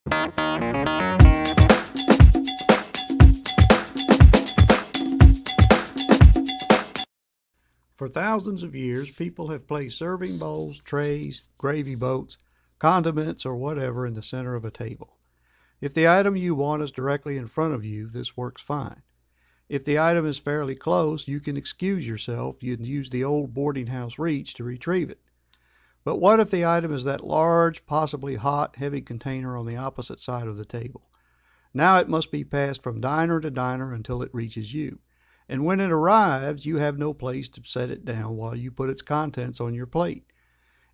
For thousands of years, people have placed serving bowls, trays, gravy boats, condiments, or whatever in the center of a table. If the item you want is directly in front of you, this works fine. If the item is fairly close, you can excuse yourself and use the old boarding house reach to retrieve it. But what if the item is that large, possibly hot, heavy container on the opposite side of the table? Now it must be passed from diner to diner until it reaches you. And when it arrives, you have no place to set it down while you put its contents on your plate.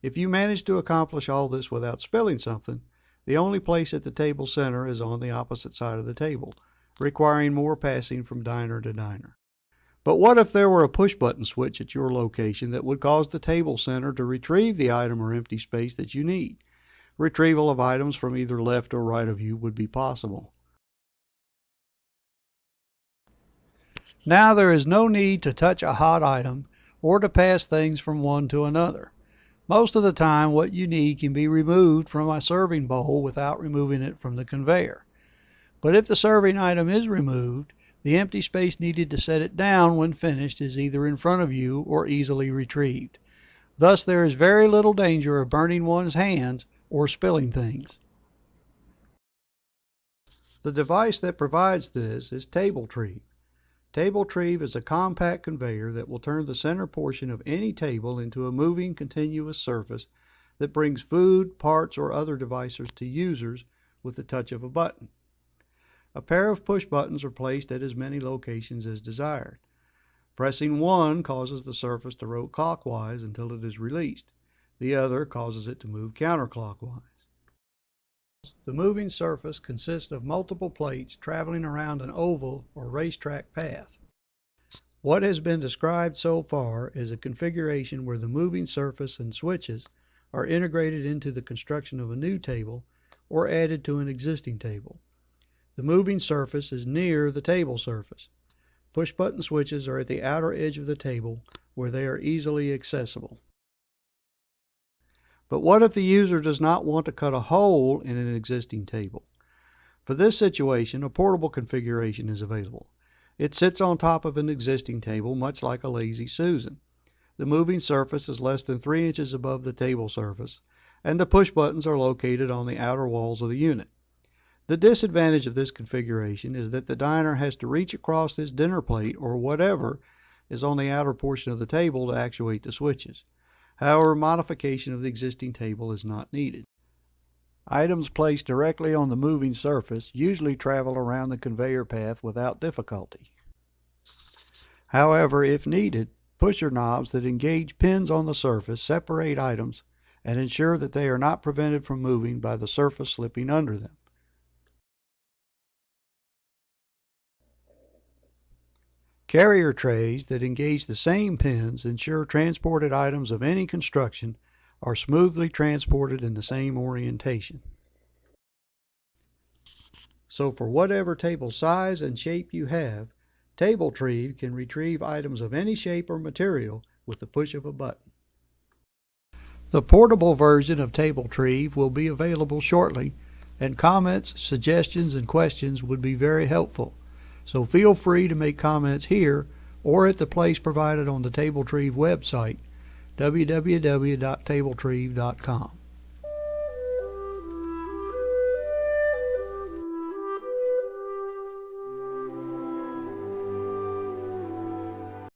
If you manage to accomplish all this without spilling something, the only place at the table center is on the opposite side of the table, requiring more passing from diner to diner. But what if there were a push-button switch at your location that would cause the table center to retrieve the item or empty space that you need? Retrieval of items from either left or right of you would be possible. Now there is no need to touch a hot item or to pass things from one to another. Most of the time, what you need can be removed from a serving bowl without removing it from the conveyor. But if the serving item is removed, the empty space needed to set it down when finished is either in front of you or easily retrieved. Thus, there is very little danger of burning one's hands or spilling things. The device that provides this is TableTrieve. TableTrieve is a compact conveyor that will turn the center portion of any table into a moving continuous surface that brings food, parts, or other devices to users with the touch of a button. A pair of push buttons are placed at as many locations as desired. Pressing one causes the surface to rotate clockwise until it is released. The other causes it to move counterclockwise. The moving surface consists of multiple plates traveling around an oval or racetrack path. What has been described so far is a configuration where the moving surface and switches are integrated into the construction of a new table or added to an existing table. The moving surface is near the table surface. Push-button switches are at the outer edge of the table where they are easily accessible. But what if the user does not want to cut a hole in an existing table? For this situation, a portable configuration is available. It sits on top of an existing table, much like a Lazy Susan. The moving surface is less than 3 inches above the table surface, and the push buttons are located on the outer walls of the unit. The disadvantage of this configuration is that the diner has to reach across his dinner plate or whatever is on the outer portion of the table to actuate the switches. However, modification of the existing table is not needed. Items placed directly on the moving surface usually travel around the conveyor path without difficulty. However, if needed, pusher knobs that engage pins on the surface separate items and ensure that they are not prevented from moving by the surface slipping under them. Carrier trays that engage the same pins ensure transported items of any construction are smoothly transported in the same orientation. So for whatever table size and shape you have, TableTrieve can retrieve items of any shape or material with the push of a button. The portable version of TableTrieve will be available shortly, and comments, suggestions, and questions would be very helpful. So feel free to make comments here or at the place provided on the TableTrieve website, www.tabletrieve.com.